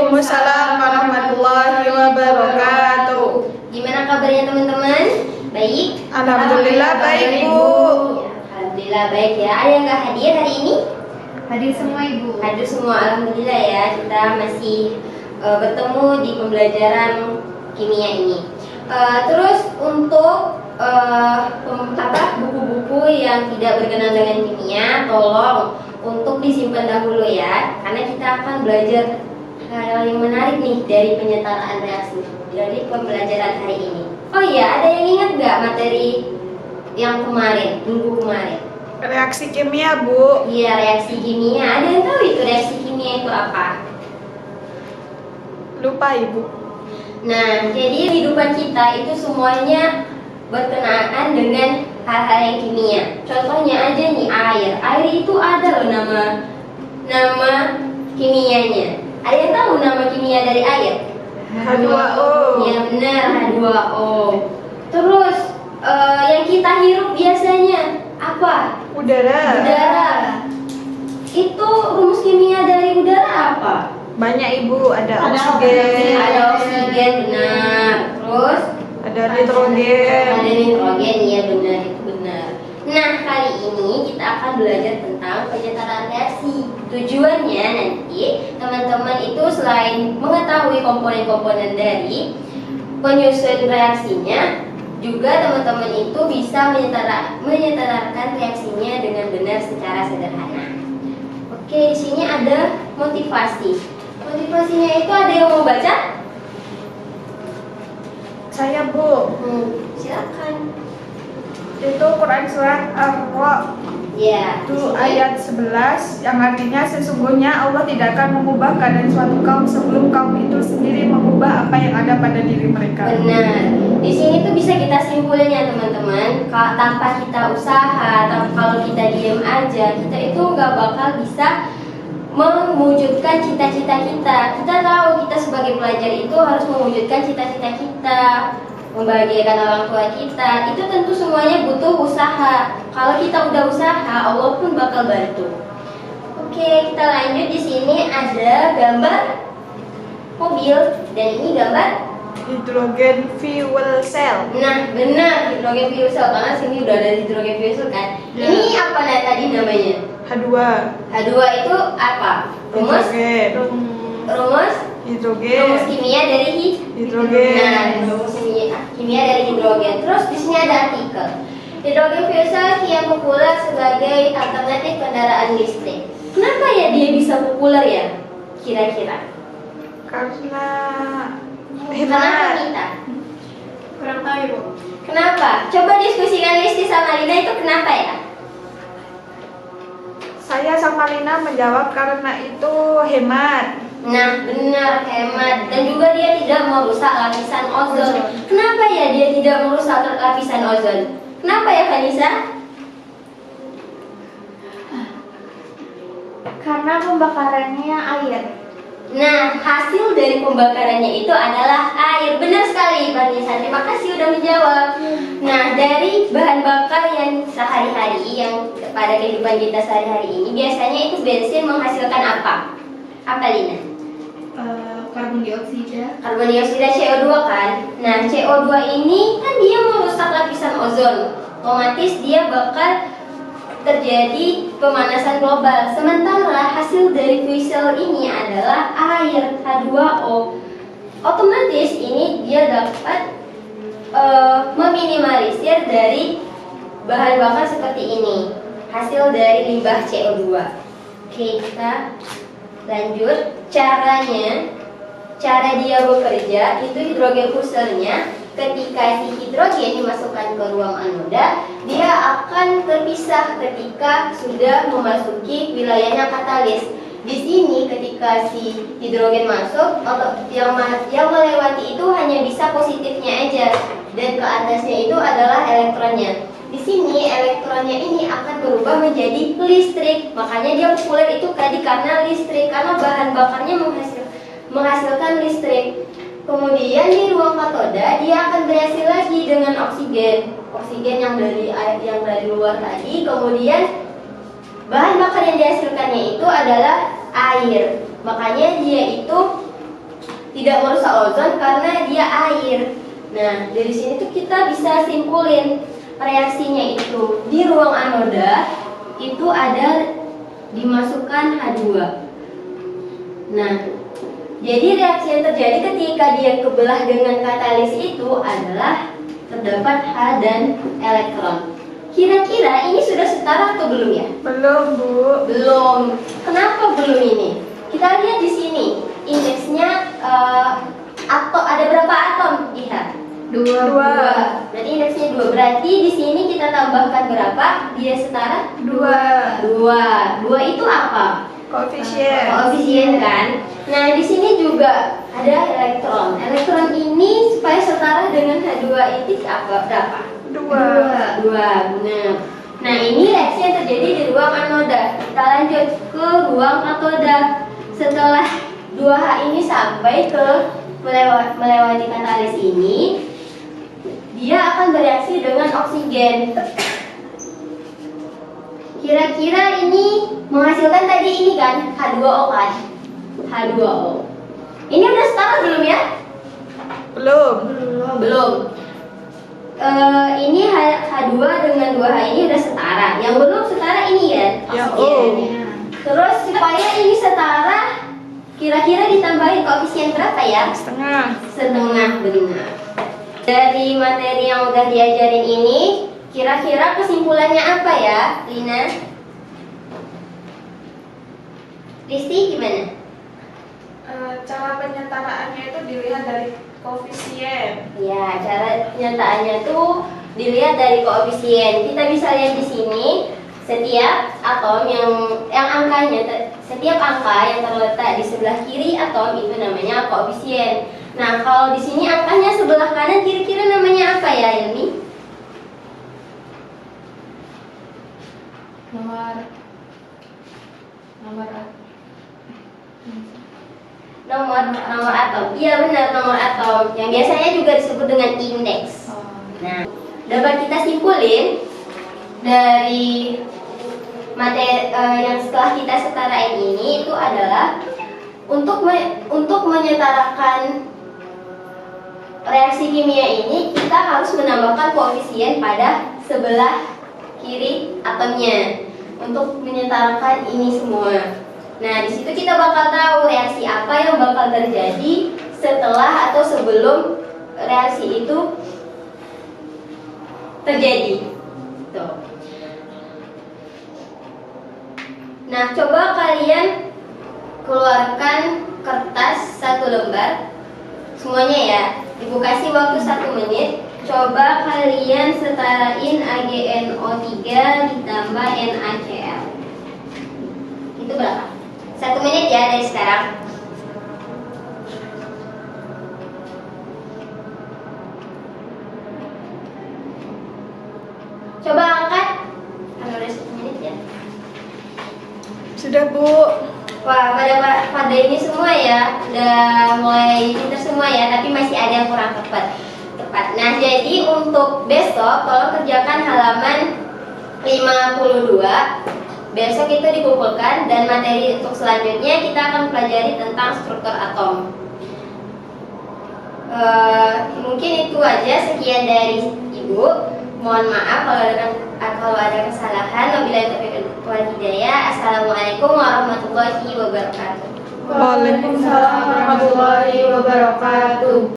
Waalaikumsalam warahmatullahi wabarakatuh. Gimana kabarnya teman-teman? Baik? Alhamdulillah baik, Bu. Alhamdulillah baik ya. Ada yang nggak hadir hari ini? Hadir semua Ibu. Hadir semua, alhamdulillah ya. Kita masih bertemu di pembelajaran kimia ini. Terus untuk buku-buku yang tidak berkenaan dengan kimia, tolong untuk disimpan dahulu ya, karena kita akan belajar hal yang menarik nih dari penyetaraan reaksi dari pembelajaran hari ini. Oh iya, ada yang ingat nggak materi yang kemarin, minggu kemarin? Reaksi kimia, Bu. Iya, reaksi kimia. Ada yang tahu itu reaksi kimia itu apa? Lupa, Ibu. Nah, jadi kehidupan kita itu semuanya berkenaan dengan hal-hal yang kimia. Contohnya aja nih air. Air itu ada loh nama kimianya. Ada yang tahu nama kimia dari air? H2O. Ya benar, H2O. Terus yang kita hirup biasanya apa? Udara. Udara. Itu rumus kimia dari udara apa? Banyak, Ibu. Ada Ada oksigen. Ada oksigen, benar. Terus Ada nitrogen. ada nitrogen, iya benar, itu benar. Nah, kali ini kita akan belajar tentang penyetaraan reaksi. Tujuannya nanti teman-teman itu selain mengetahui komponen-komponen dari penyusun reaksinya, juga teman-teman itu bisa menyetarkan reaksinya dengan benar secara sederhana. Oke, di sini ada motivasi. Motivasinya itu ada yang mau baca? Saya, Bu. Silakan. Itu Quran surat Ar-Ra Ya. itu ayat 11 yang artinya sesungguhnya Allah tidak akan mengubah keadaan suatu kaum sebelum kaum itu sendiri mengubah apa yang ada pada diri mereka. Benar. Di sini tuh bisa kita simpulin ya teman-teman. Tanpa kita usaha, kalau kita diem aja, kita itu nggak bakal bisa mewujudkan cita-cita kita. Kita tahu kita sebagai pelajar itu harus mewujudkan cita-cita kita, membahagiakan orang tua kita. Itu tentu semuanya butuh usaha. Kalau kita udah usaha, Allah pun bakal bantu. Oke, kita lanjut. Di sini ada gambar mobil dan ini gambar. Hidrogen fuel cell. Nah, benar, hidrogen fuel cell, karena sini udah ada hidrogen fuel cell kan. Ya. Ini apa tadi namanya? H2. H2 itu apa? Rumus? Rumus Hidrogen. kimia dari Hidrogen. Nah, rumus kimia dari hidrogen. Terus di sini ada artikel. Hidrogen fuel cell kian populer sebagai alternatif kendaraan listrik. Kenapa ya dia bisa populer ya? Kira-kira? Karena Kenapa hemat. kita? Kurang tahu Ibu. Kenapa? Coba diskusikan Listi sama Lina, itu kenapa ya? Saya sama Lina menjawab karena itu hemat. Nah, benar, hemat. Dan juga dia tidak merusak lapisan ozon. Kenapa ya dia tidak merusak lapisan ozon? Kenapa ya, Vanessa? Karena pembakarannya air. Nah, hasil dari pembakarannya itu adalah air. Benar sekali, Vanessa. Terima kasih udah menjawab. Nah, dari bahan bakar yang sehari-hari, yang pada kehidupan kita sehari-hari ini, biasanya itu bensin menghasilkan apa? Apa, Lina? Karbon dioksida. Karbon dioksida CO2 kan. Nah, CO2 ini kan dia merusak lapisan ozon. Otomatis dia bakal terjadi pemanasan global. Sementara hasil dari fuel cell ini adalah air H2O. Otomatis ini dia dapat meminimalisir dari bahan bakar seperti ini. Hasil dari limbah CO2. Oke, kita lanjut. Cara dia bekerja itu hidrogen fuel cell-nya ketika si hidrogen dimasukkan ke ruang anoda, dia akan terpisah ketika sudah memasuki wilayahnya katalis. Di sini ketika si hidrogen masuk, yang melewati itu hanya bisa positifnya aja, dan ke atasnya itu adalah elektronnya. Di sini elektronnya ini akan berubah menjadi listrik. Makanya dia populer itu tadi karena listrik, karena bahan bakarnya menghasilkan listrik. Kemudian di ruang katoda dia akan bereaksi lagi dengan oksigen yang dari air yang dari luar tadi. Kemudian bahan bakar yang dihasilkannya itu adalah air. Makanya dia itu tidak merusak ozon karena dia air. Nah, dari sini tuh kita bisa simpulin reaksinya itu di ruang anoda itu ada dimasukkan H2. Nah, jadi reaksi yang terjadi ketika dia kebelah dengan katalis itu adalah terdapat H dan elektron. Kira-kira ini sudah setara atau belum ya? Belum, Bu. Belum. Kenapa belum ini? Kita lihat di sini indeksnya atau ada berapa atom? Lihat. Dua. Berarti indeksnya 2. Berarti di sini kita tambahkan berapa? Dia setara? 2. 2 itu apa? Koefisien. Koefisien kan? Nah, di sini juga ada elektron. Elektron ini supaya setara dengan H2 itu apa? Berapa? 2. 2. Nah, ini reaksi yang terjadi di ruang anoda. Kita lanjut ke ruang katoda. Setelah 2H ini sampai ke melewati katalis ini, dia akan bereaksi dengan oksigen. Kira-kira ini menghasilkan tadi ini kan H2O kan? H2O. Ini udah setara belum ya? Belum. Belum. Ini H2 dengan 2H ini udah setara. Yang belum setara ini kan? Yang Oksigen. O. Terus supaya ini setara, kira-kira ditambahin koefisien berapa ya? Setengah. Setengah, benar. Dari materi yang udah diajarin ini, kira-kira kesimpulannya apa ya, Lina? Risti gimana? Cara penyetaraannya itu dilihat dari koefisien. Ya, cara penyataannya tuh dilihat dari koefisien. Kita bisa lihat di sini setiap atom yang angkanya setiap angka yang terletak di sebelah kiri atom itu namanya koefisien. Nah, kalau di sini angkanya sebelah kanan kira-kira namanya apa ya, Ilmi? Nomor atom. Iya benar, nomor atom. Yang biasanya juga disebut dengan indeks. Nah, dapat kita simpulin dari materi yang setelah kita setarain ini itu adalah untuk menyetarakan reaksi kimia ini kita harus menambahkan koefisien pada sebelah kiri atomnya untuk menyetarakan ini semua. Nah, di situ kita bakal tahu reaksi apa yang bakal terjadi setelah atau sebelum reaksi itu terjadi. Tuh. Nah, coba kalian keluarkan kertas 1 lembar semuanya ya. Ibu kasih waktu 1 menit. Coba kalian setarain AgNO3 ditambah NaCl. Itu berapa? 1 menit ya dari sekarang. Coba angkat. Kalau udah 1 menit ya. Sudah, Bu. Wah, pada ini semua ya, udah mulai pintar semua ya, tapi masih ada yang kurang tepat. Nah, jadi untuk besok tolong kerjakan halaman 52. Besok itu dikumpulkan dan materi untuk selanjutnya kita akan pelajari tentang struktur atom. Mungkin itu aja, sekian dari Ibu. Mohon maaf kalau ada kesalahan. Wabillahi taufiq wal hidayah. Assalamualaikum warahmatullahi wabarakatuh. Waalaikumsalam warahmatullahi wabarakatuh.